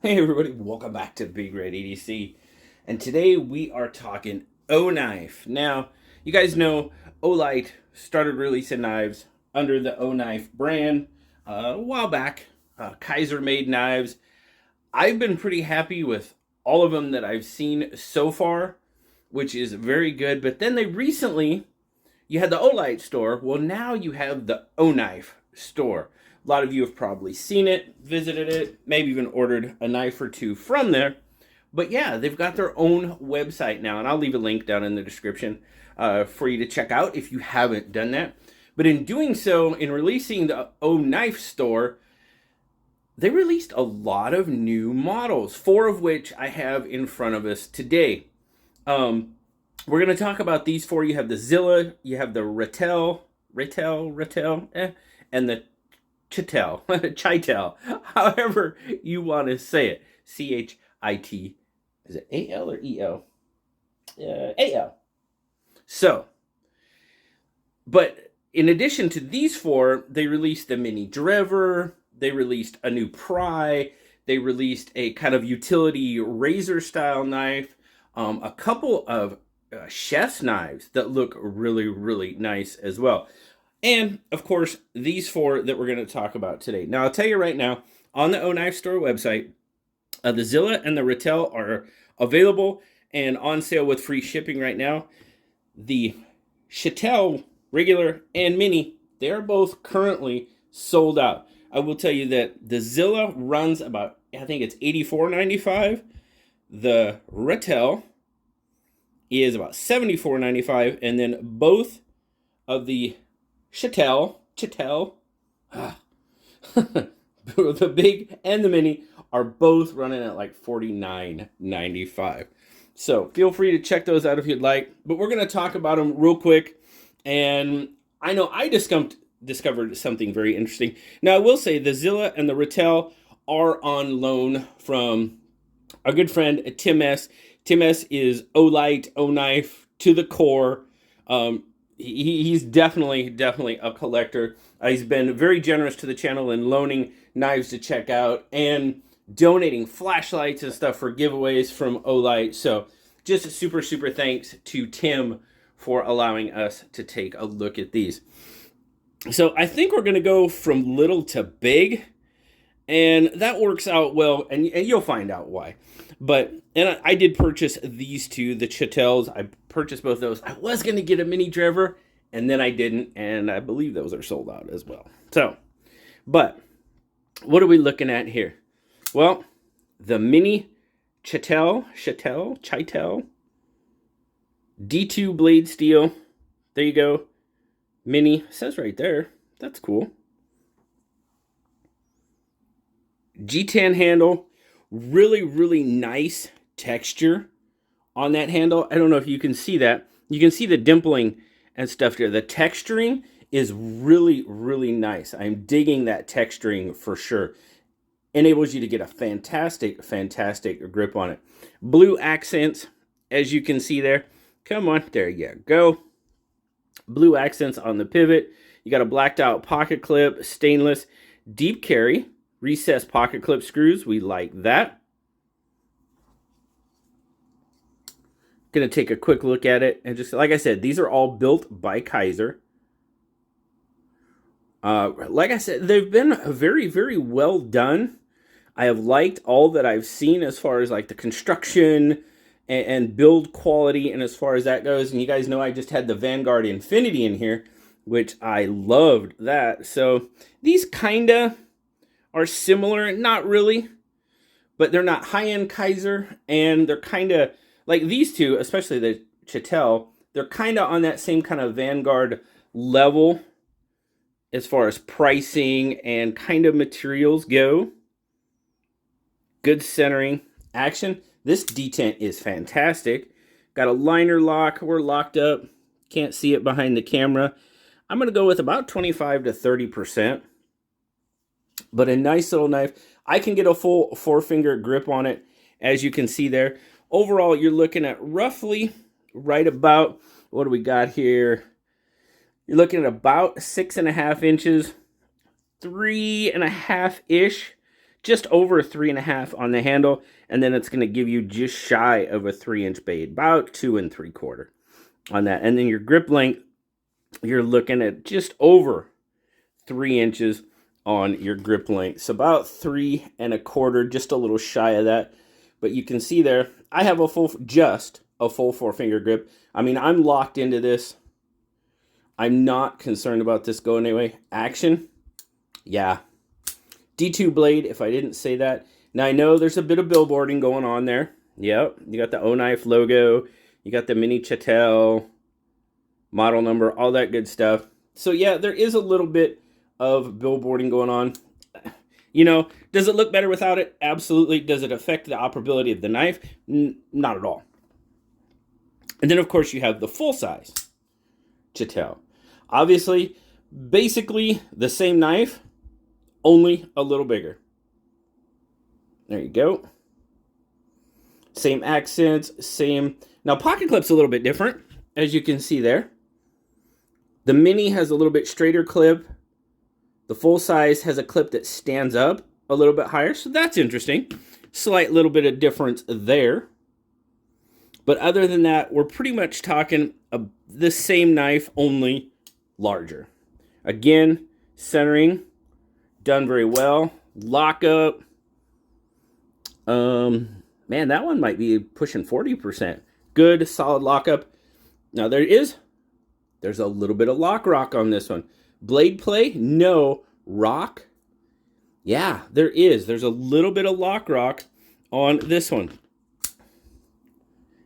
Hey everybody, welcome back to BigRedEDC. And today we are talking OKnife. Now, you guys know Olight started releasing knives under the OKnife brand a while back. Kaiser made knives. I've been pretty happy with all of them that I've seen so far, which is very good. But then you had the Olight store. Well, now you have the OKnife store. A lot of you have probably seen it, visited it, maybe even ordered a knife or two from there. But yeah, they've got their own website now, and I'll leave a link down in the description for you to check out if you haven't done that. But in doing so, in releasing the OKnife store, they released a lot of new models, 4 of which I have in front of us today. We're going to talk about these 4. You have the Zilla, you have the and the Chatel, however you want to say it. Chit. Is it A-L or E-L? A-L. So, but in addition to these 4, they released the Mini Driver, they released a new pry, they released a kind of utility razor style knife, a couple of chef's knives that look really, really nice as well. And, of course, these 4 that we're going to talk about today. Now, I'll tell you right now, on the OKnife store website, the Zilla and the Chatel are available and on sale with free shipping right now. The Chatel, regular and mini, they are both currently sold out. I will tell you that the Zilla runs about, I think it's $84.95. The Chatel is about $74.95. And then both of the Chatel, the big and the mini are both running at like $49.95. So feel free to check those out if you'd like. But we're going to talk about them real quick. And I know I discovered something very interesting. Now, I will say the Zilla and the Chatel are on loan from our good friend Tim S. Tim S is Olight, OKnife to the core. He's definitely a collector. He's been very generous to the channel in loaning knives to check out and donating flashlights and stuff for giveaways from Olight. So just a super thanks to Tim for allowing us to take a look at these. So I think we're going to go from little to big, and that works out well, and you'll find out why. And I did purchase these 2, the Chatels. I purchased both those. I was going to get a Mini Driver, and then I didn't, and I believe those are sold out as well. So, but what are we looking at here? Well, the Mini Chatel, D2 blade steel. There you go. Mini, it says right there. That's cool. G10 handle. Really nice texture on that handle. I don't know if you can see that. You can see the dimpling and stuff there. The texturing is really nice. I'm digging that texturing for sure. Enables you to get a fantastic grip on it. Blue accents, as you can see there. Come on, there you go. Blue accents on the pivot. You got a blacked out pocket clip, stainless, deep carry, recessed pocket clip screws. We like that. Gonna take a quick look at it, and just like I said, these are all built by Kaiser. Like I said, they've been very well done. I have liked all that I've seen as far as like the construction and build quality, and as far as that goes. And you guys know I just had the Vanguard Infinity in here, which I loved that. So these kinda are similar, not really, but they're not high-end Kaiser, and they're kind of like these 2, especially the Chatel, they're kind of on that same kind of Vanguard level as far as pricing and kind of materials go. Good centering action. This detent is fantastic. Got a liner lock. We're locked up. Can't see it behind the camera. I'm going to go with about 25 to 30%. But a nice little knife. I can get a full 4-finger grip on it, as you can see there. Overall, you're looking at roughly right about, what do we got here? You're looking at about 6.5 inches, 3.5-ish just over 3.5 on the handle, and then it's going to give you just shy of a 3-inch blade, about 2 3/4 on that. And then your grip length, you're looking at just over 3 inches on your grip length. So about 3 1/4, just a little shy of that. But you can see there, I have just a full 4-finger grip. I mean, I'm locked into this. I'm not concerned about this going anyway. Action, yeah. D2 blade, if I didn't say that. Now, I know there's a bit of billboarding going on there. Yep, you got the OKnife logo. You got the mini Chatel, model number, all that good stuff. So, yeah, there is a little bit of billboarding going on. You know, does it look better without it? Absolutely. Does it affect the operability of the knife? Not at all. And then, of course, you have the full-size Chatel. Obviously, basically the same knife, only a little bigger. There you go. Same accents, same. Now, pocket clip's a little bit different, as you can see there. The mini has a little bit straighter clip. The full size has a clip that stands up a little bit higher, so that's interesting. Slight little bit of difference there. But other than that, we're pretty much talking the same knife, only larger. Again, centering, done very well. Lockup. Man, that one might be pushing 40%. Good, solid lockup. Now there's a little bit of lock rock on this one. Blade play, no. Rock, yeah, there is. There's a little bit of lock rock on this one.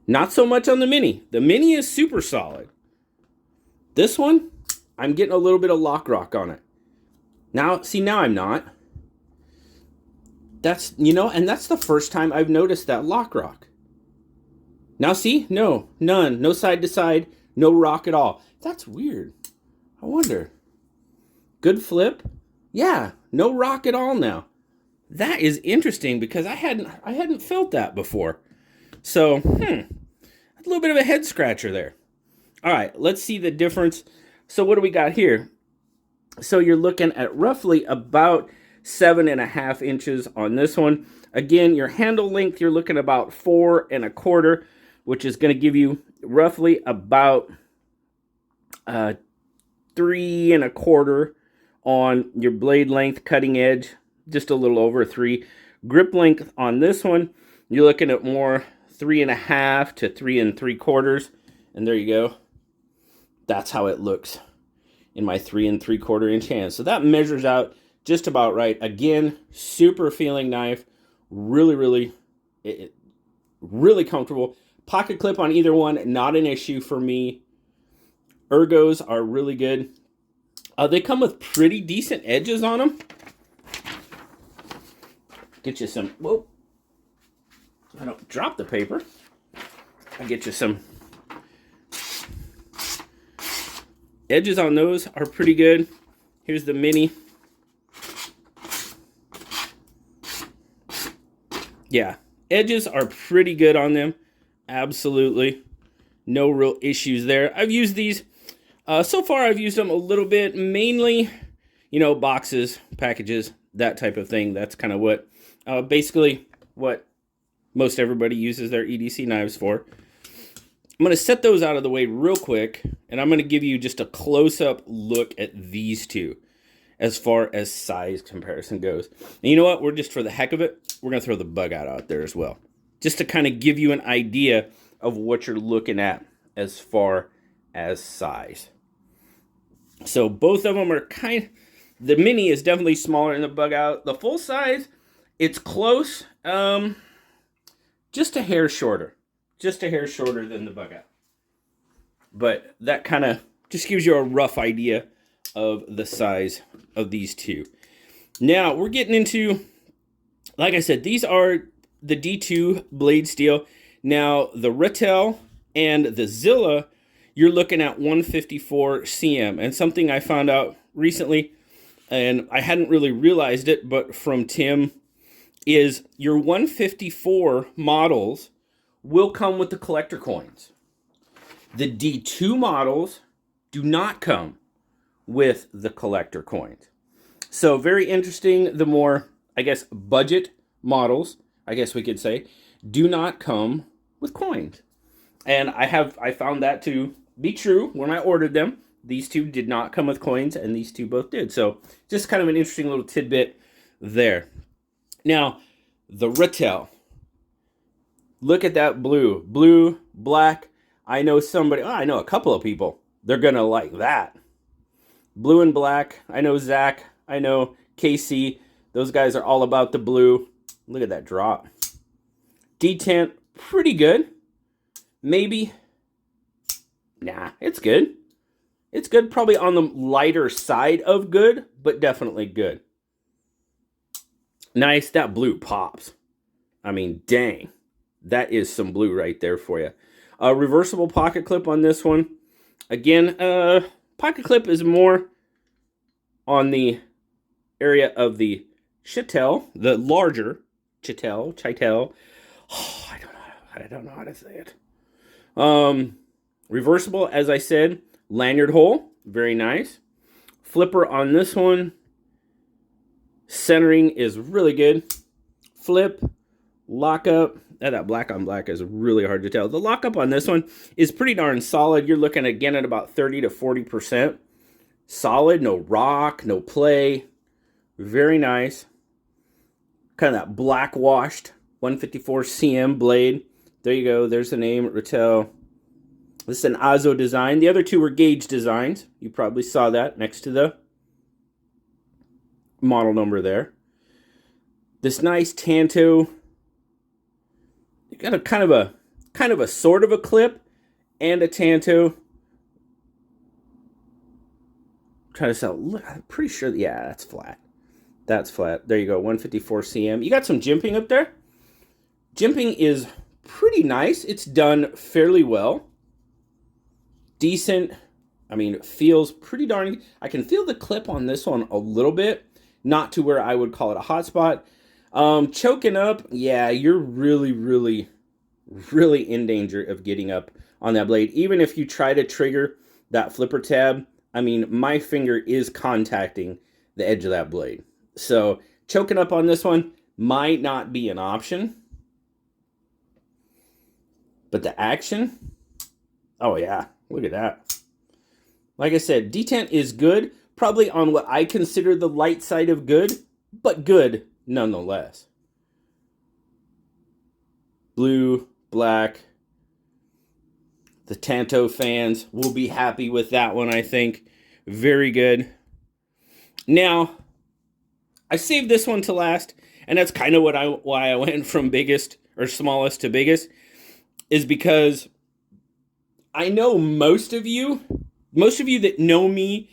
Not so much on the mini. The mini is super solid. This one, I'm getting a little bit of lock rock on it. Now, see, now I'm not. That's, you know, and that's the first time I've noticed that lock rock. Now, see, no, none, no side to side, no rock at all. That's weird. I wonder. Good flip. Yeah, no rock at all now. That is interesting because I hadn't felt that before. So, a little bit of a head scratcher there. All right, let's see the difference. So what do we got here? So you're looking at roughly about 7.5 inches on this one. Again, your handle length, you're looking about 4 1/4, which is going to give you roughly about 3 1/4 on your blade length, cutting edge, just a little over 3. Grip length on this one, you're looking at more 3.5 to 3 3/4, and there you go. That's how it looks in my 3 3/4 inch hand. So that measures out just about right. Again, super feeling knife, really comfortable. Pocket clip on either one, not an issue for me. Ergos are really good. They come with pretty decent edges on them. Get you some, whoa, I don't drop the paper. I get you some edges on those are pretty good. Here's the mini. Yeah, edges are pretty good on them. Absolutely. No real issues there. I've used these. So far, I've used them a little bit, mainly, you know, boxes, packages, that type of thing. That's kind of what, basically, what most everybody uses their EDC knives for. I'm going to set those out of the way real quick, and I'm going to give you just a close-up look at these two as far as size comparison goes. And you know what? We're just, for the heck of it, we're going to throw the bug out there as well, just to kind of give you an idea of what you're looking at as far as size. So both of them are the mini is definitely smaller than the bug out. The full size, it's close, just a hair shorter. Just a hair shorter than the bug out. But that kind of just gives you a rough idea of the size of these two. Now, we're getting into, like I said, these are the D2 blade steel. Now, the Chatel and the Zilla, you're looking at 154 cm. And something I found out recently, and I hadn't really realized it, but from Tim, is your 154 models will come with the collector coins. The D2 models do not come with the collector coins. So very interesting. The more I guess, budget models, I guess we could say, do not come with coins. And I found that to be true when I ordered them. These two did not come with coins, and these two both did. So just kind of an interesting little tidbit there. Now, the Chatel. Look at that blue. Blue, black. I know I know a couple of people. They're going to like that. Blue and black. I know Zach. I know Casey. Those guys are all about the blue. Look at that drop. Detent, pretty good. Maybe. Nah, it's good. It's good. Probably on the lighter side of good, but definitely good. Nice. That blue pops. I mean, dang. That is some blue right there for you. Reversible pocket clip on this one. Again, pocket clip is more on the area of the Chatel, the larger Chatel. Oh, I don't know how to say it. Reversible, as I said, lanyard hole, very nice. Flipper on this one. Centering is really good. Flip, lockup. That black on black is really hard to tell. The lockup on this one is pretty darn solid. You're looking again at about 30 to 40%. Solid, no rock, no play. Very nice. Kind of that black washed 154 cm blade. There you go. There's the name, Chatel. This is an Azo design. The other two were gauge designs. You probably saw that next to the model number there. This nice Tanto. You got a kind of a sort of a clip and a Tanto. Trying to sell. Look, I'm pretty sure. Yeah, that's flat. That's flat. There you go. 154 cm. You got some jimping up there. Jimping is pretty nice. It's done fairly well. Decent. I mean, it feels pretty darn. I can feel the clip on this one a little bit. Not to where I would call it a hot spot. Choking up, yeah, you're really in danger of getting up on that blade. Even if you try to trigger that flipper tab, I mean, my finger is contacting the edge of that blade. So choking up on this one might not be an option. But the action, oh yeah, look at that. Like I said, detent is good, probably on what I consider the light side of good, but good nonetheless. Blue, black. The Tanto fans will be happy with that one, I think. Very good. Now, I saved this one to last, and that's kind of why I went from biggest or smallest to biggest, is because I know most of you that know me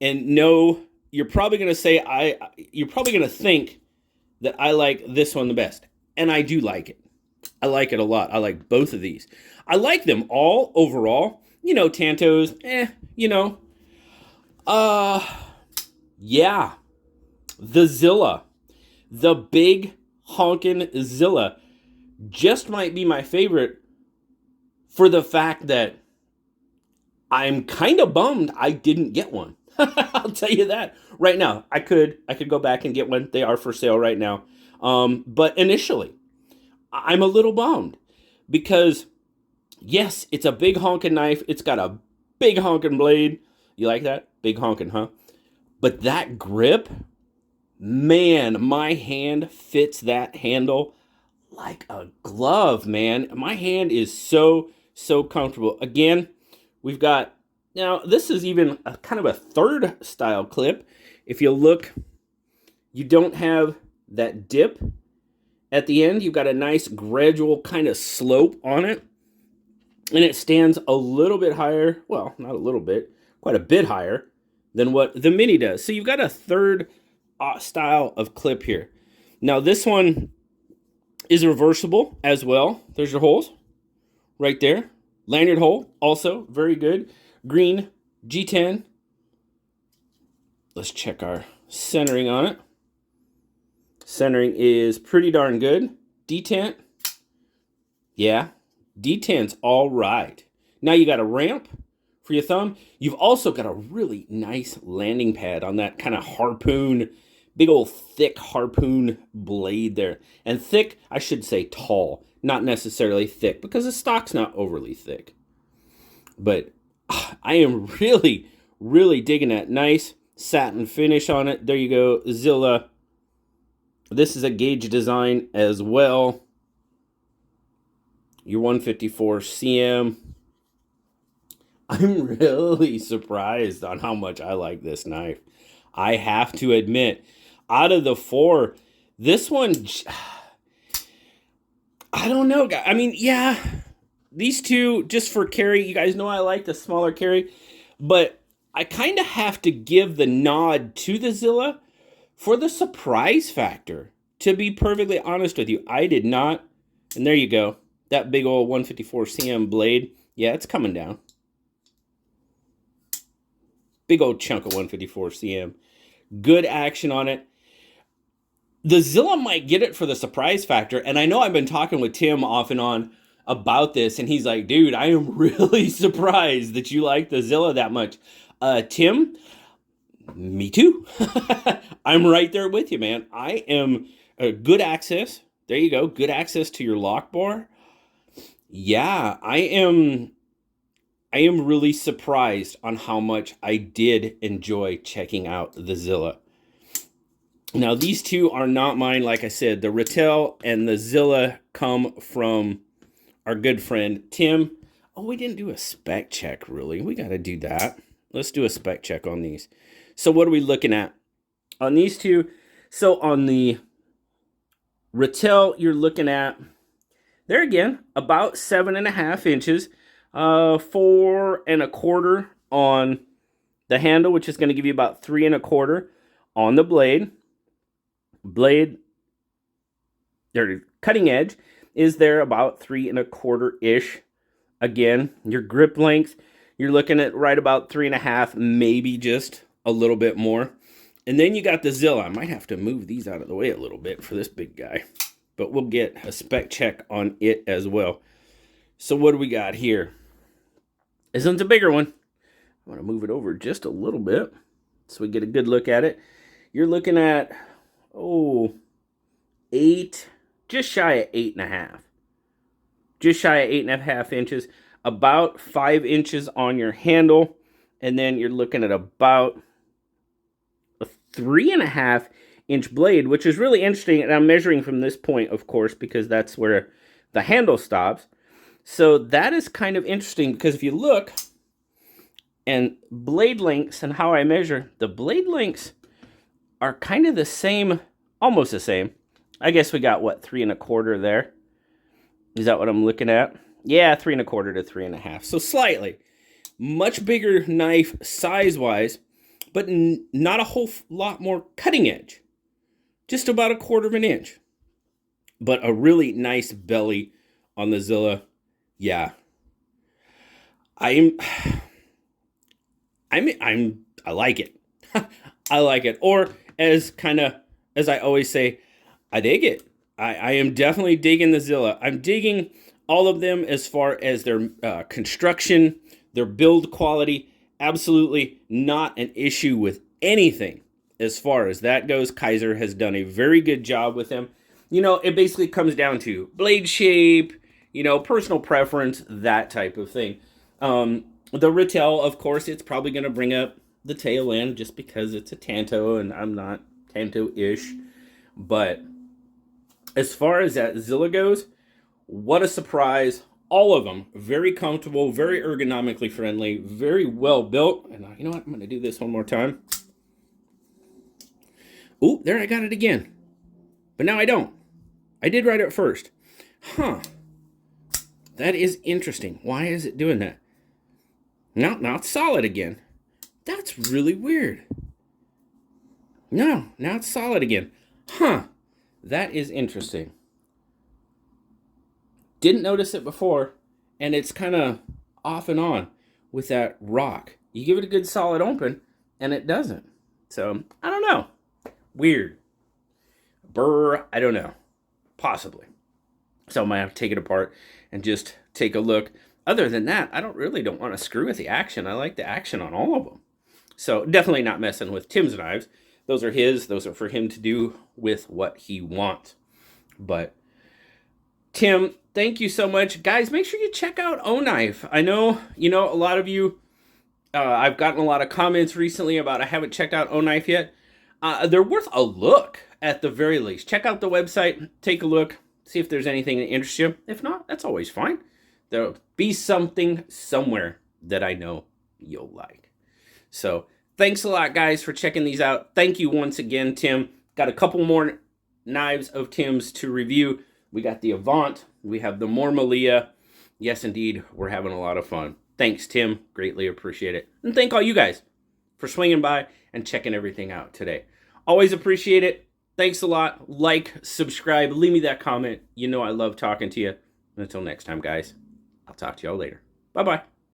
and know, you're probably going to say, you're probably going to think that I like this one the best. And I do like it. I like it a lot. I like both of these. I like them all overall. You know, Tantos, yeah. The Zilla. The big honkin' Zilla just might be my favorite for the fact that I'm kind of bummed I didn't get one. I'll tell you that right now. I could go back and get one. They are for sale right now. But initially, I'm a little bummed because yes, it's a big honkin' knife. It's got a big honkin' blade. You like that? Big honkin', huh? But that grip, man, my hand fits that handle like a glove, man. My hand is so comfortable. Again, we've got, now this is even a kind of a third style clip. If you look, you don't have that dip at the end. You've got a nice gradual kind of slope on it. And it stands a little bit higher. Well, not a little bit, quite a bit higher than what the Mini does. So you've got a third style of clip here. Now this one is reversible as well. There's your holes right there. Lanyard hole, also very good. Green G10. Let's check our centering on it. Centering is pretty darn good. Detent, yeah, detent's all right. Now you got a ramp for your thumb. You've also got a really nice landing pad on that kind of harpoon Big old thick harpoon blade there. And thick, I should say tall, not necessarily thick, because the stock's not overly thick. But I am really, really digging that. Nice satin finish on it. There you go, Zilla. This is a gauge design as well. Your 154 cm. I'm really surprised on how much I like this knife. I have to admit, out of the four, this one, I don't know. I mean, yeah, these two, just for carry, you guys know I like the smaller carry, but I kind of have to give the nod to the Zilla for the surprise factor. To be perfectly honest with you, I did not, and there you go, that big old 154 cm blade, yeah, it's coming down. Big old chunk of 154 cm. Good action on it. The Zilla might get it for the surprise factor, and I know I've been talking with Tim off and on about this, and he's like, dude, I am really surprised that you like the Zilla that much. Tim, me too. I'm right there with you, man. I am good access. There you go. Good access to your lock bar. Yeah, I am really surprised on how much I did enjoy checking out the Zilla. Now, these two are not mine. Like I said, the Chatel and the Zilla come from our good friend, Tim. Oh, we didn't do a spec check, really. We got to do that. Let's do a spec check on these. So what are we looking at? On these two, so on the Chatel, you're looking at, there again, about 7.5 inches. 4 1/4 on the handle, which is going to give you about 3 1/4 on the blade. Their cutting edge is there about 3 1/4-ish. Again, your grip length, you're looking at right about 3.5, maybe just a little bit more. And then you got the Zilla. I might have to move these out of the way a little bit for this big guy, but we'll get a spec check on it as well. So what do we got here? This one's a bigger one. I want to move it over just a little bit so we get a good look at it. You're looking at, just shy of 8.5. Just shy of 8.5 inches. About 5 inches on your handle. And then you're looking at about a 3.5 inch blade, which is really interesting. And I'm measuring from this point, of course, because that's where the handle stops. So that is kind of interesting because if you look, and blade lengths and how I measure, the blade lengths are kind of the same, almost the same. I guess we got, what, 3 1/4 there? Is that what I'm looking at? Yeah, 3 1/4 to 3.5. So slightly. Much bigger knife size-wise, but not a whole lot more cutting edge. Just about 1/4 inch. But a really nice belly on the Zilla. Yeah. I like it. I like it. Or as I always say, I dig it. I am definitely digging the Zilla. I'm digging all of them as far as their construction, their build quality. Absolutely not an issue with anything as far as that goes. Kaiser has done a very good job with them. You know, it basically comes down to blade shape, you know, personal preference, that type of thing. The Chatel, of course, it's probably going to bring up the tail end just because it's a Tanto and I'm not Tanto-ish. But as far as that Zilla goes, what a surprise. All of them very comfortable, very ergonomically friendly, very well built. And you know what? I'm going to do this one more time. Ooh, there, I got it again. But now I don't. I did right at first. Huh. That is interesting. Why is it doing that? Now it's solid again. That's really weird. No, now it's solid again. Huh. That is interesting. Didn't notice it before, and it's kind of off and on with that rock. You give it a good solid open, and it doesn't. So, I don't know. Weird. Burr, I don't know. Possibly. So I might have to take it apart and just take a look. Other than that, I don't want to screw with the action. I like the action on all of them. So definitely not messing with Tim's knives. those are his. Those are for him to do with what he wants. But Tim, thank you so much. Guys, make sure you check out OKnife. I know, a lot of you, I've gotten a lot of comments recently about I haven't checked out OKnife yet. They're worth a look at the very least. Check out the website, take a look, see if there's anything that interests you. If not, that's always fine. There'll be something somewhere that I know you'll like. So thanks a lot, guys, for checking these out. Thank you once again, Tim. Got a couple more knives of Tim's to review. We got the Avant. We have the Mormalia. Yes, indeed, we're having a lot of fun. Thanks, Tim. Greatly appreciate it. And thank all you guys for swinging by and checking everything out today. Always appreciate it. Thanks a lot. Like, subscribe, leave me that comment. You know I love talking to you. Until next time, guys, I'll talk to y'all later. Bye-bye.